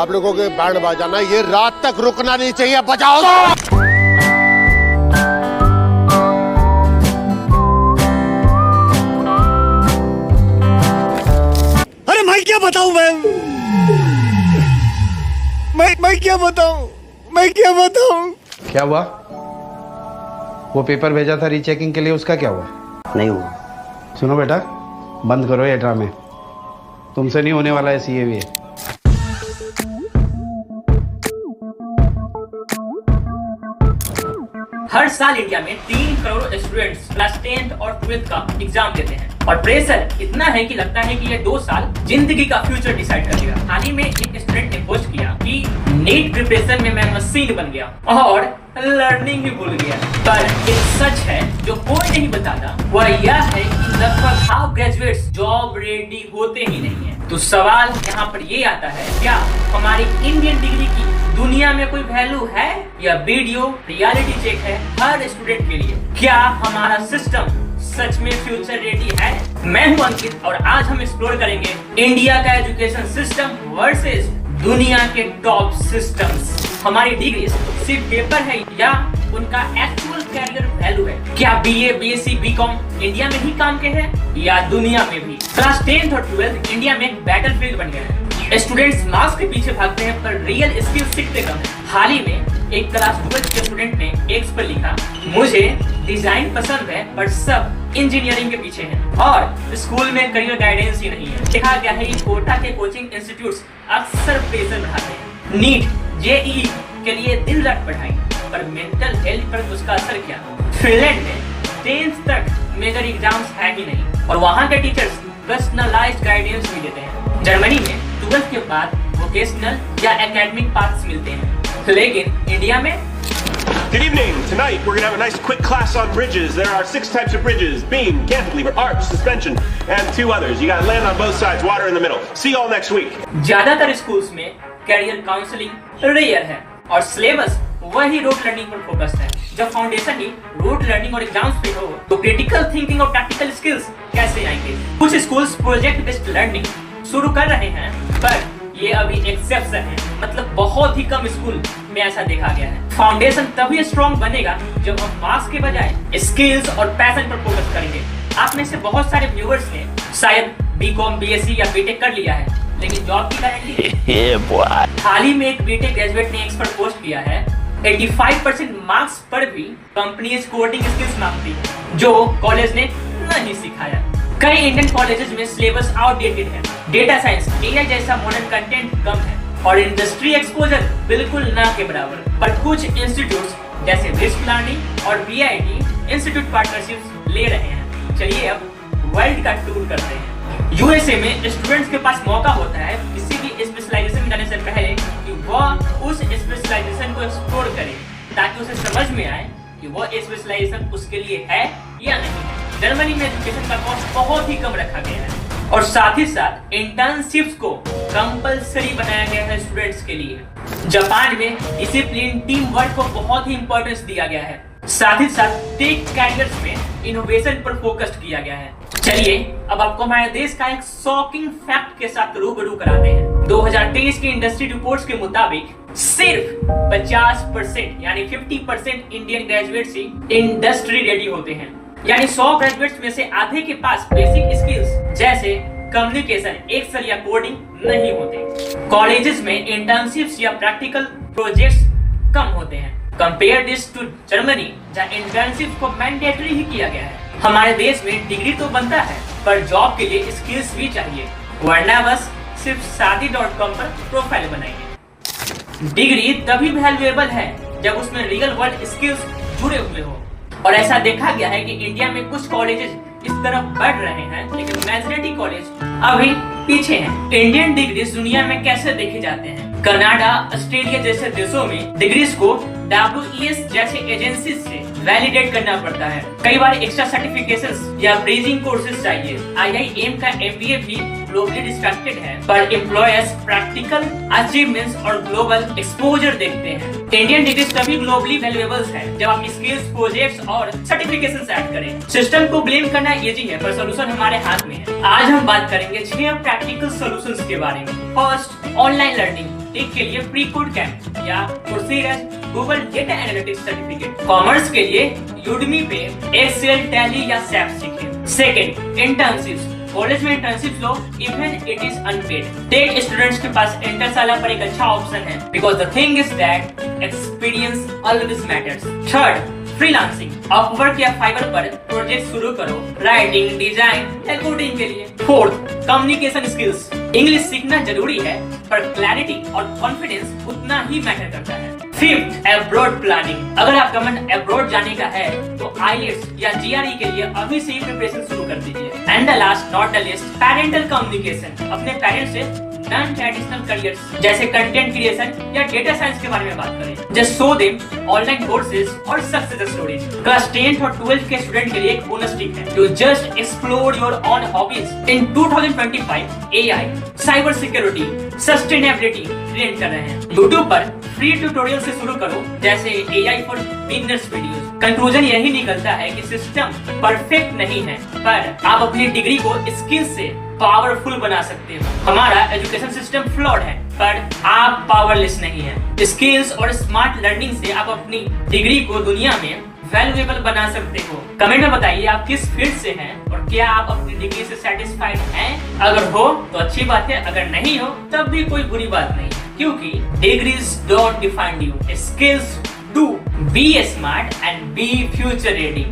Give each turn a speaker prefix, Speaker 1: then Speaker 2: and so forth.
Speaker 1: आप लोगों के बैंड बजाना ये रात तक रुकना नहीं चाहिए, बजाओ।
Speaker 2: अरे मैं क्या बताऊं, मैं क्या बताऊं, मैं क्या बताऊं।
Speaker 3: क्या हुआ? वो पेपर भेजा था रीचेकिंग के लिए, उसका क्या हुआ?
Speaker 4: नहीं हुआ।
Speaker 3: सुनो बेटा, बंद करो ये ड्रामे, तुमसे नहीं होने वाला है सीएबीए।
Speaker 5: हर साल इंडिया में 3 करोड़ स्टूडेंट्स क्लास 10th और 12th का एग्जाम देते हैं और प्रेशर इतना है कि लगता है कि ये 2 साल जिंदगी का फ्यूचर डिसाइड कर देगा। हाल ही में एक स्टूडेंट ने पोस्ट किया कि नीट प्रिपरेशन में मैं मशीन बन गया और लर्निंग ही भूल गया। पर एक सच है जो कोई नहीं बताता, वह यह है कि लगभग हाफ ग्रेजुएट्स जॉब रेडी होते ही नहीं है। तो सवाल यहाँ पर ये आता है, क्या हमारी इंडियन डिग्री की दुनिया में कोई वैल्यू है या वीडियो रियलिटी चेक है हर स्टूडेंट के लिए? क्या हमारा सिस्टम सच में फ्यूचर रेडी है? मैं हूं अंकित और आज हम एक्सप्लोर करेंगे इंडिया का एजुकेशन सिस्टम वर्सेस दुनिया के टॉप सिस्टम्स। हमारी डिग्री सिर्फ पेपर है या उनका एक्चुअल कैरियर वैल्यू है? क्या बीए, बीएससी, बीकॉम इंडिया में ही काम के हैं या दुनिया में भी? क्लास 10th और 12th इंडिया में एक बैटलफील्ड बन गया है। स्टूडेंट्स मार्क्स के पीछे भागते हैं पर रियल स्किल सीखते कम है। हाल ही में एक क्लास 12th के स्टूडेंट ने एक्स पर लिखा, मुझे डिजाइन पसंद है पर सब इंजीनियरिंग के पीछे हैं और स्कूल में करियर गाइडेंस ही नहीं है। देखा गया है कि कोटा के कोचिंग इंस्टीट्यूट्स अक्सर प्रेशर बढ़ाते हैं। नीट, जेईई के लिए दिन रात पढ़ाई पर मेंटल हेल्थ पर उसका असर क्या? फिनलैंड में 10th तक मेजर एग्जाम्स है ही नहीं और वहाँ के टीचर्स पर्सनलाइज्ड गाइडेंस भी देते हैं। जर्मनी में 12th के बाद वोकेशनल या एकेडमिक पाथ्स मिलते हैं, लेकिन इंडिया में
Speaker 6: Good evening. Tonight we're going to have a nice quick class on bridges. There are 6 types of bridges: beam, cantilever, arch, suspension, and 2 others. You got to land on both sides, water in the middle. See you all next week.
Speaker 5: ज्यादातर schools में career counselling rare है और syllabus वही road learning पर focus है। जब foundation ही road learning और exams पे हो तो क्रिटिकल थिंकिंग और प्रैक्टिकल स्किल्स कैसे आएंगे? कुछ स्कूल्स प्रोजेक्ट बेस्ड लर्निंग शुरू कर रहे हैं पर ये अभी एक्सेप्शन है, मतलब बहुत ही कम स्कूल में ऐसा देखा गया है। फाउंडेशन तभी स्ट्रॉन्ग बनेगा जब हम मार्क्स के बजाय स्किल्स और पैशन पर फोकस करेंगे। आप में से बहुत सारे व्यूअर्स ने शायद बीकॉम, बीएससी या बीटेक कर लिया है, लेकिन जॉब की गारंटी हाल ही में एक बीटेक ग्रेजुएट ने एक्स पर पोस्ट किया है, 85% मार्क्स पर भी कंपनीज कोडिंग स्किल्स मांगती है जो कॉलेज ने नहीं सिखाया। कई इंडियन कॉलेजेस में सिलेबस आउटडेटेड है, डेटा साइंस, एआई जैसा मॉडर्न कंटेंट कम है और इंडस्ट्री एक्सपोजर बिल्कुल ना के बराबर। पर कुछ इंस्टीट्यूट्स जैसे रिस्क लर्निंग और बीआईटी इंस्टीट्यूट पार्टनरशिप ले रहे हैं। चलिए अब वर्ल्ड का टूर करते हैं। यूएसए में स्टूडेंट्स के पास मौका होता है किसी भी स्पेशलाइजेशन में जाने से पहले कि वह उस स्पेशलाइजेशन को एक्सप्लोर करे ताकि उसे समझ में आए कि वह स्पेशलाइजेशन उसके लिए है या नहीं। जर्मनी में एजुकेशन का कॉस्ट बहुत ही कम रखा गया है और साथ ही साथ इंटर्नशिप्स को कंपलसरी बनाया गया है स्टूडेंट्स के लिए। जापान में डिसिप्लिन, टीम वर्क को बहुत ही इंपॉर्टेंस दिया गया है। साथ ही साथ टेक कैरियर्स में इनोवेशन पर फोकस किया गया है। चलिए अब आपको हमारे देश का एक शॉकिंग फैक्ट के साथ रूबरू कराते हैं। 2023 के इंडस्ट्री रिपोर्ट्स के मुताबिक सिर्फ 50% यानी 50% इंडियन ग्रेजुएट्स ही इंडस्ट्री रेडी होते हैं। यानी 100 ग्रेजुएट्स में से आधे के पास बेसिक स्किल्स जैसे कम्युनिकेशन, एक्सेल या कोडिंग नहीं होते। कॉलेजेस में इंटर्नशिप्स या प्रैक्टिकल प्रोजेक्ट्स कम होते हैं। कंपेयर दिस टू जर्मनी जहाँ इंटर्नशिप को मैंडेटरी ही किया गया है। हमारे देश में डिग्री तो बनता है पर जॉब के लिए स्किल्स भी चाहिए, वरना बस सिर्फ शादी.com पर प्रोफाइल बनाएंगे। डिग्री तभी वैल्यूएबल है जब उसमें रियल वर्ल्ड स्किल्स जुड़े हुए हो और ऐसा देखा गया है कि इंडिया में कुछ कॉलेजेस इस तरफ बढ़ रहे हैं लेकिन मेजॉरिटी कॉलेज अभी पीछे हैं। इंडियन डिग्रीज दुनिया में कैसे देखे जाते हैं? कनाडा, ऑस्ट्रेलिया जैसे देशों में डिग्रीज को WES जैसे एजेंसी से वैलिडेट करना पड़ता है। कई बार एक्स्ट्रा सर्टिफिकेशंस या ब्रिजिंग कोर्सेज चाहिए। IIM का MBA भी ग्लोबली रिस्ट्रिक्टेड है पर एम्प्लॉयर्स प्रैक्टिकल अचीवमेंट्स और ग्लोबल एक्सपोजर देखते हैं। इंडियन डिग्रीज तभी ग्लोबली वैल्यूएबल है जब आप स्किल्स, प्रोजेक्ट्स और सर्टिफिकेशंस ऐड करें। सिस्टम को ब्लेम करना इजी है पर सोल्यूशन हमारे हाथ में है। आज हम बात करेंगे 6 प्रैक्टिकल सॉल्यूशंस के बारे में। First, online learning. टेक के लिए प्री कोड कैंप या coursera Google data analytics certificate. Commerce के लिए यूडमी पे एक्सेल, टैली या सैप सीखें। Second, internships. कॉलेज में इंटर्नशिप लो even it is unpaid. Tech students के पास इंटरसाला पर एक अच्छा ऑप्शन है because the thing is that experience always matters. Third, freelancing. Upwork या फाइवर पर प्रोजेक्ट शुरू करो राइटिंग, डिजाइन या कोडिंग के लिए। Fourth, communication skills. इंग्लिश सीखना जरूरी है पर क्लैरिटी और कॉन्फिडेंस उतना ही मैटर करता है। Fifth, abroad planning. अगर आपका मन अब्रॉड जाने का है तो आईएलटीएस या जीआरई के लिए अभी से ही प्रिपरेशन शुरू कर दीजिए। And the last not the least, parental communication. अपने पेरेंट्स से नॉन ट्रेडिशनल करियर्स जैसे कंटेंट क्रिएशन या डेटा साइंस के बारे में बात करें। Just show them online courses और सक्सेस स्टोरीज। क्लास 10th और 12th के स्टूडेंट के लिए एक बोनस टिप है to just explore your own hobbies. In 2025 AI, cyber security, sustainability trend कर रहे हैं। यूट्यूब पर फ्री ट्यूटोरियल से शुरू करो जैसे AI for beginners videos. Conclusion यही निकलता है कि सिस्टम परफेक्ट नहीं है पर आप अपनी डिग्री को स्किल से पावरफुल बना सकते हो। हमारा एजुकेशन सिस्टम फ्लॉड है पर आप पावरलेस नहीं है। स्किल्स और स्मार्ट लर्निंग से आप अपनी डिग्री को दुनिया में वैल्यूएबल बना सकते हो। कमेंट में बताइए आप किस फील्ड से हैं और क्या आप अपनी डिग्री से सेटिस्फाइड हैं। अगर हो तो अच्छी बात है, अगर नहीं हो तब भी कोई बुरी बात नहीं, क्योंकि degrees don't define you, skills do. Be smart and be future ready.